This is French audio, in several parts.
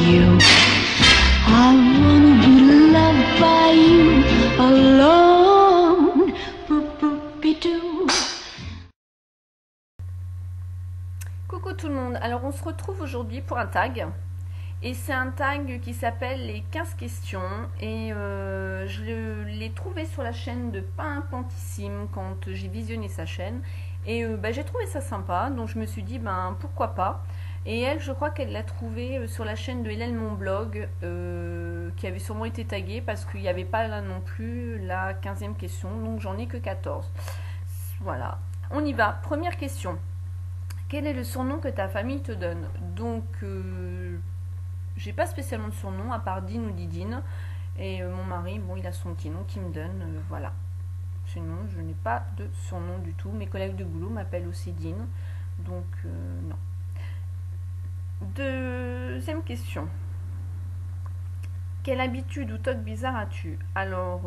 you. I wanna be loved by you alone. Boop-boop-be-doo. Coucou tout le monde, alors on se retrouve aujourd'hui pour un tag et c'est un tag qui s'appelle les 15 questions et je l'ai trouvé sur la chaîne de Pimpantissime quand j'ai visionné sa chaîne et j'ai trouvé ça sympa, donc je me suis dit pourquoi pas. Et elle, je crois qu'elle l'a trouvé sur la chaîne de Hélène Mon Blog qui avait sûrement été taguée parce qu'il n'y avait pas là non plus la 15e question, donc j'en ai que 14. Voilà, on y va. Première question. Quel est le surnom que ta famille te donne? Donc, j'ai pas spécialement de surnom à part Dine ou Didine. Et mon mari, bon, il a son petit nom qui me donne, voilà. Sinon, je n'ai pas de surnom du tout. Mes collègues de boulot m'appellent aussi Dine. Donc, non. Deuxième question. Quelle habitude ou toc bizarre as-tu? Alors,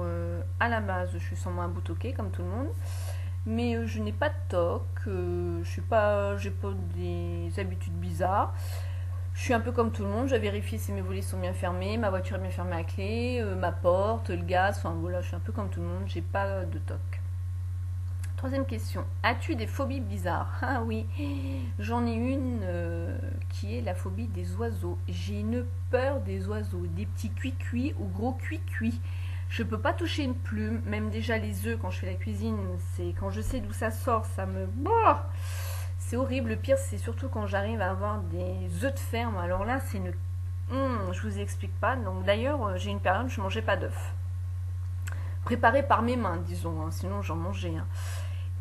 à la base, je suis sûrement un bout toqué, comme tout le monde. Mais je n'ai pas de toc, j'ai pas des habitudes bizarres. Je suis un peu comme tout le monde, je vérifie si mes volets sont bien fermés, ma voiture est bien fermée à clé, ma porte, le gaz, enfin voilà, je suis un peu comme tout le monde, j'ai pas de toc. Troisième question, as-tu des phobies bizarres? Ah oui, j'en ai une qui est la phobie des oiseaux. J'ai une peur des oiseaux, des petits cuits-cuits ou gros cuits-cuits. Je peux pas toucher une plume, même déjà les œufs quand je fais la cuisine, c'est quand je sais d'où ça sort, ça me... c'est horrible. Le pire, c'est surtout quand j'arrive à avoir des œufs de ferme. Alors là, c'est une... je vous explique pas. Donc d'ailleurs, j'ai une période où je mangeais pas d'œufs. Préparés par mes mains, disons, sinon j'en mangeais.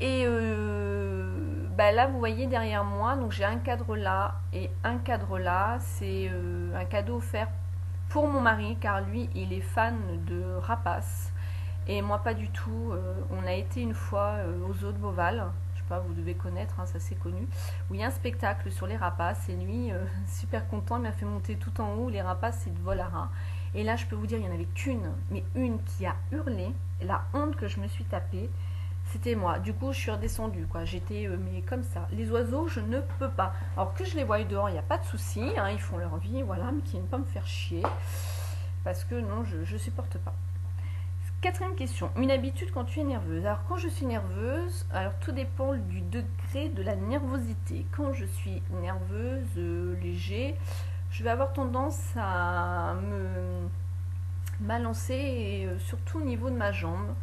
Et là, vous voyez derrière moi, donc j'ai un cadre là et un cadre là. C'est un cadeau offert pour mon mari, car lui, il est fan de rapaces. Et moi, pas du tout. On a été une fois aux Zoo de Beauval. Je sais pas, vous devez connaître, ça c'est connu. Où il y a un spectacle sur les rapaces. Et lui, super content, il m'a fait monter tout en haut. Les rapaces, c'est de vol à rat. Et là, je peux vous dire, il n'y en avait qu'une. Mais une qui a hurlé. La honte que je me suis tapée, c'était moi. Du coup, je suis redescendue, quoi. J'étais mais comme ça. Les oiseaux, je ne peux pas. Alors que je les voie dehors, il n'y a pas de souci. Ils font leur vie, voilà. Mais qui viennent pas me faire chier. Parce que non, je supporte pas. Quatrième question. Une habitude quand tu es nerveuse. Alors quand je suis nerveuse, alors tout dépend du degré de la nervosité. Quand je suis nerveuse, léger, je vais avoir tendance à me balancer, et surtout au niveau de ma jambe.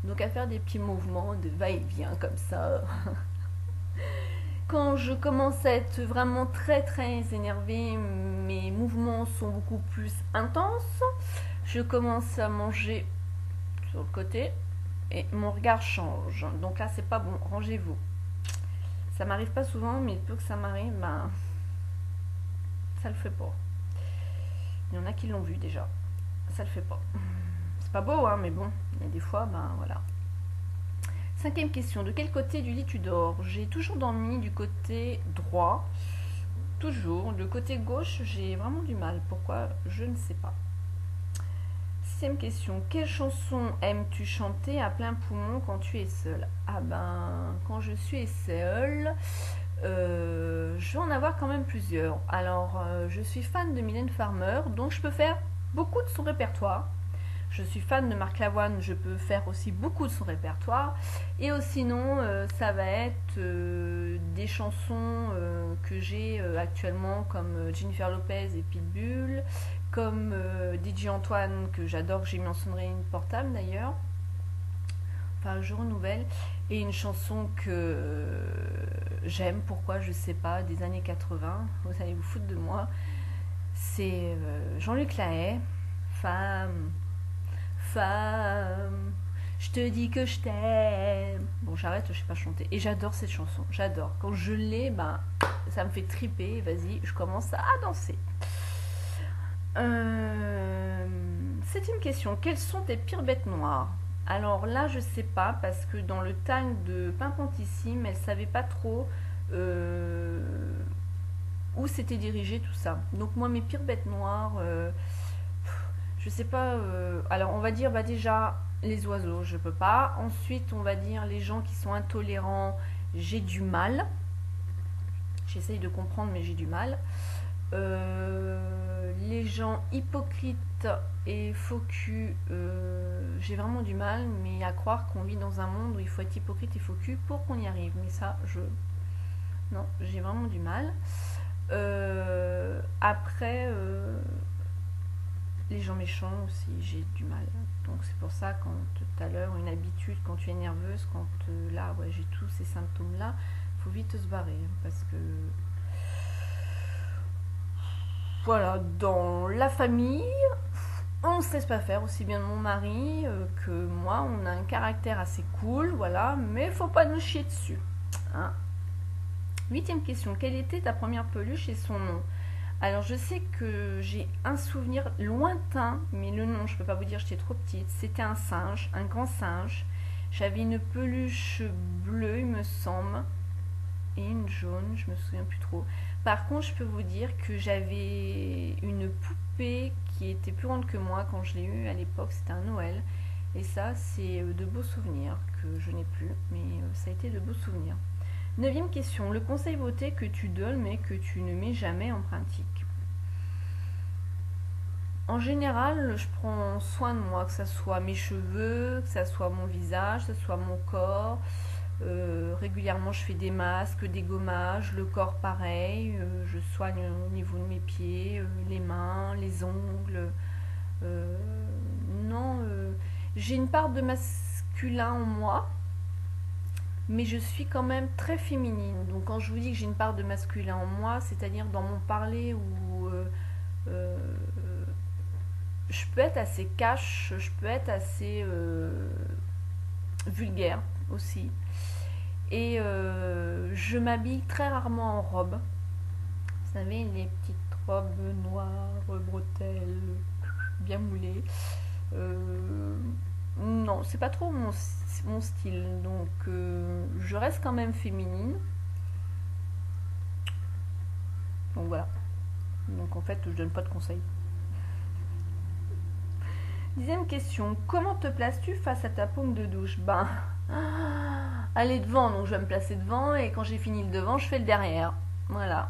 Donc à faire des petits mouvements de va-et-vient comme ça. Quand je commence à être vraiment très très énervée, mes mouvements sont beaucoup plus intenses. Je commence à manger sur le côté et mon regard change. Donc là, c'est pas bon, rangez-vous. Ça m'arrive pas souvent, mais peu que ça m'arrive, ça le fait pas. Il y en a qui l'ont vu déjà. Ça le fait pas. C'est pas beau, mais bon, il y a des fois, voilà. Cinquième question, de quel côté du lit tu dors? J'ai toujours dormi du côté droit. Toujours. Le côté gauche, j'ai vraiment du mal. Pourquoi? Je ne sais pas. Sixième question, quelle chanson aimes-tu chanter à plein poumon quand tu es seule? Quand je suis seule, je vais en avoir quand même plusieurs. Alors, je suis fan de Mylène Farmer, donc je peux faire beaucoup de son répertoire. Je suis fan de Marc Lavoine, je peux faire aussi beaucoup de son répertoire. Et sinon, ça va être des chansons que j'ai actuellement, comme Jennifer Lopez et Pitbull, comme DJ Antoine, que j'adore, que j'ai mis en sonnerie portable d'ailleurs. Enfin, je renouvelle. Et une chanson que j'aime, pourquoi je sais pas, des années 80, vous allez vous foutre de moi. C'est Jean-Luc Lahaye, Femme, femme, je te dis que je t'aime. Bon, j'arrête, je sais pas chanter. Et j'adore cette chanson, j'adore. Quand je l'ai, ça me fait triper. Vas-y, je commence à danser. Septième question, quelles sont tes pires bêtes noires? Alors là, je sais pas, parce que dans le tag de Pimpantissime, elle savait pas trop où s'était dirigé tout ça. Donc moi, mes pires bêtes noires, je sais pas. Alors on va dire déjà les oiseaux, je peux pas. Ensuite, on va dire les gens qui sont intolérants, j'ai du mal. J'essaye de comprendre, mais j'ai du mal. Les gens hypocrites et faux cul, j'ai vraiment du mal, mais à croire qu'on vit dans un monde où il faut être hypocrite et faux cul pour qu'on y arrive. Mais ça, non, j'ai vraiment du mal. Après, les gens méchants aussi, j'ai du mal. Donc c'est pour ça, quand tout à l'heure, une habitude, quand tu es nerveuse, quand là, ouais, j'ai tous ces symptômes-là, faut vite se barrer, parce que voilà, dans la famille, on ne se laisse pas faire, aussi bien mon mari que moi, on a un caractère assez cool, voilà, mais faut pas nous chier dessus. Hein. 8e question, quelle était ta première peluche et son nom? Alors je sais que j'ai un souvenir lointain, mais le nom, je peux pas vous dire, j'étais trop petite. C'était un singe, un grand singe. J'avais une peluche bleue, il me semble, et une jaune, je me souviens plus trop. Par contre, je peux vous dire que j'avais une poupée qui était plus grande que moi quand je l'ai eue à l'époque, c'était un Noël. Et ça, c'est de beaux souvenirs que je n'ai plus, mais ça a été de beaux souvenirs. 9e question, le conseil beauté que tu donnes mais que tu ne mets jamais en pratique. En général, je prends soin de moi, que ce soit mes cheveux, que ce soit mon visage, que ce soit mon corps. Régulièrement, je fais des masques, des gommages, le corps pareil. Je soigne au niveau de mes pieds, les mains, les ongles. Non, j'ai une part de masculin en moi, mais je suis quand même très féminine. Donc quand je vous dis que j'ai une part de masculin en moi, c'est-à-dire dans mon parler où euh, je peux être assez cash, je peux être assez vulgaire aussi. Et je m'habille très rarement en robe. Vous savez, les petites robes noires, bretelles, bien moulées. Non, c'est pas trop mon style. Donc, je reste quand même féminine. Donc voilà. Donc en fait, je donne pas de conseils. 10e question. Comment te places-tu face à ta paume de douche? Ben, aller devant, donc je vais me placer devant. Et quand j'ai fini le devant, je fais le derrière. Voilà.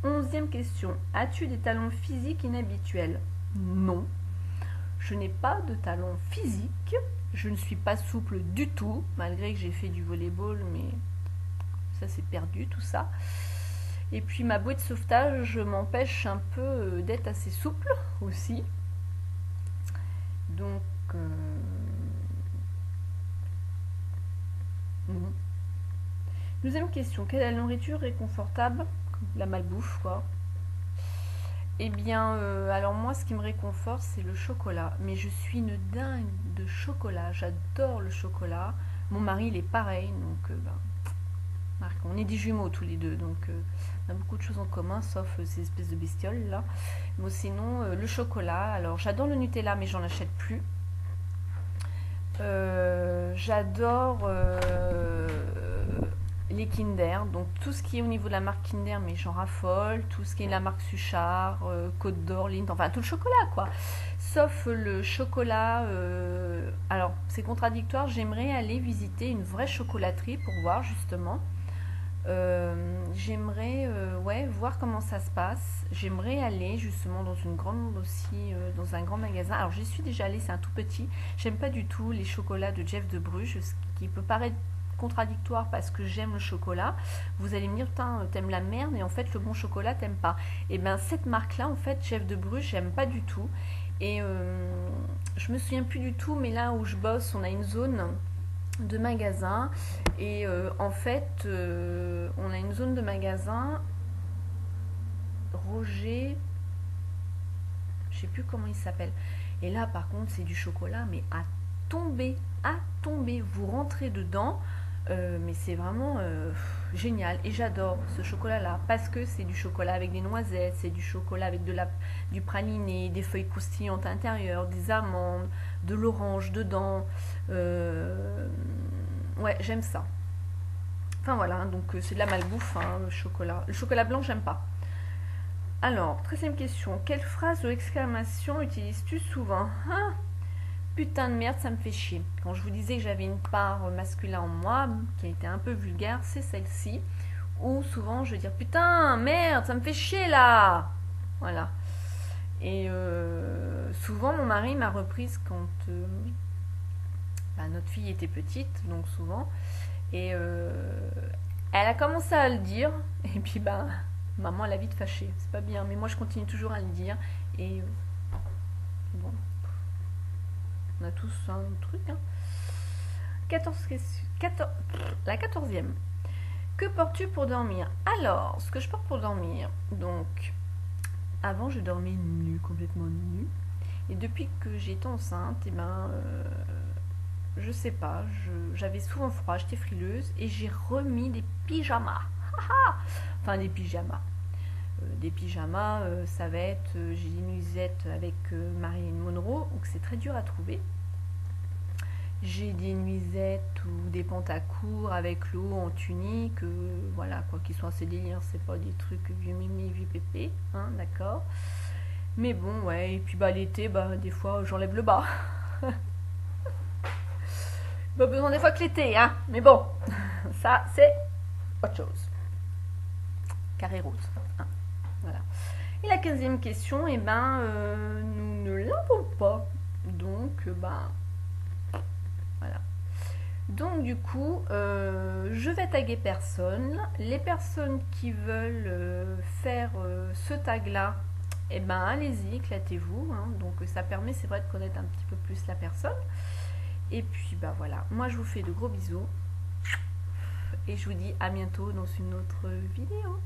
11e question. As-tu des talons physiques inhabituels? Non. Je n'ai pas de talons physiques. Je ne suis pas souple du tout, malgré que j'ai fait du volleyball, mais ça c'est perdu tout ça. Et puis ma bouée de sauvetage m'empêche un peu d'être assez souple aussi. Donc, non. 12e question. Quelle est la nourriture réconfortable? La malbouffe, quoi. Eh bien, alors moi, ce qui me réconforte, c'est le chocolat. Mais je suis une dingue de chocolat. J'adore le chocolat. Mon mari, il est pareil. Donc, Marc, on est des jumeaux tous les deux. Donc, on a beaucoup de choses en commun, sauf ces espèces de bestioles là. Mais sinon, le chocolat. Alors, j'adore le Nutella, mais j'en achète plus. J'adore les Kinder, donc tout ce qui est au niveau de la marque Kinder, mais j'en raffole, tout ce qui est de la marque Suchard, Côte d'Or, Lindt, enfin tout le chocolat quoi. Sauf le chocolat, alors c'est contradictoire, j'aimerais aller visiter une vraie chocolaterie pour voir justement. J'aimerais ouais, voir comment ça se passe. J'aimerais aller justement dans une grande aussi, dans un grand magasin. Alors j'y suis déjà allée, c'est un tout petit. J'aime pas du tout les chocolats de Jeff de Bruges, ce qui peut paraître contradictoire parce que j'aime le chocolat. Vous allez me dire, t'aimes la merde et en fait le bon chocolat t'aimes pas. Et bien cette marque là en fait, Jeff de Bruges, j'aime pas du tout. Et je me souviens plus du tout, mais là où je bosse, on a une zone de magasin et en fait on a une zone de magasin Roger, je sais plus comment il s'appelle, et là par contre c'est du chocolat mais à tomber, vous rentrez dedans, mais c'est vraiment génial et j'adore ce chocolat là parce que c'est du chocolat avec des noisettes, c'est du chocolat avec du praliné, des feuilles croustillantes à l'intérieur, des amandes, de l'orange dedans. Ouais, j'aime ça. Enfin voilà, donc c'est de la malbouffe, hein, le chocolat. Le chocolat blanc, j'aime pas. Alors, 13e question. Quelle phrase ou exclamation utilises-tu souvent? Ah, putain de merde, ça me fait chier. Quand je vous disais que j'avais une part masculin en moi, qui a été un peu vulgaire, c'est celle-ci. Ou souvent, je vais dire putain, merde, ça me fait chier là. Voilà. Et souvent, mon mari m'a reprise quand bah, notre fille était petite, donc souvent. Et elle a commencé à le dire. Et puis, bah, maman, elle a vite fâché. C'est pas bien, mais moi, je continue toujours à le dire. Et bon, on a tous un truc. Hein. 14 questions. La 14e. Que portes-tu pour dormir? Alors, ce que je porte pour dormir, donc, avant je dormais nue, complètement nue. Et depuis que j'ai été enceinte, et ben, je sais pas, j'avais souvent froid, j'étais frileuse et j'ai remis des pyjamas. Enfin, des pyjamas. Des pyjamas, ça va être, j'ai des nuisettes avec Marilyn Monroe, donc c'est très dur à trouver. J'ai des nuisettes ou des pantacours avec l'eau en tunique, voilà, quoi, qui sont assez délires, c'est pas des trucs vieux mémé, vieux pépé, hein, d'accord. Mais bon, ouais, et puis bah l'été, bah des fois j'enlève le bas. Pas besoin des fois que l'été, hein, mais bon, ça c'est autre chose. Carré rose, hein, voilà. Et la 15e question, eh ben, nous ne l'avons pas, donc, ben, voilà. Donc du coup, je vais taguer personne. Les personnes qui veulent faire ce tag-là, eh ben allez-y, éclatez-vous. Hein. Donc ça permet, c'est vrai, de connaître un petit peu plus la personne. Et puis bah voilà, moi je vous fais de gros bisous. Et je vous dis à bientôt dans une autre vidéo.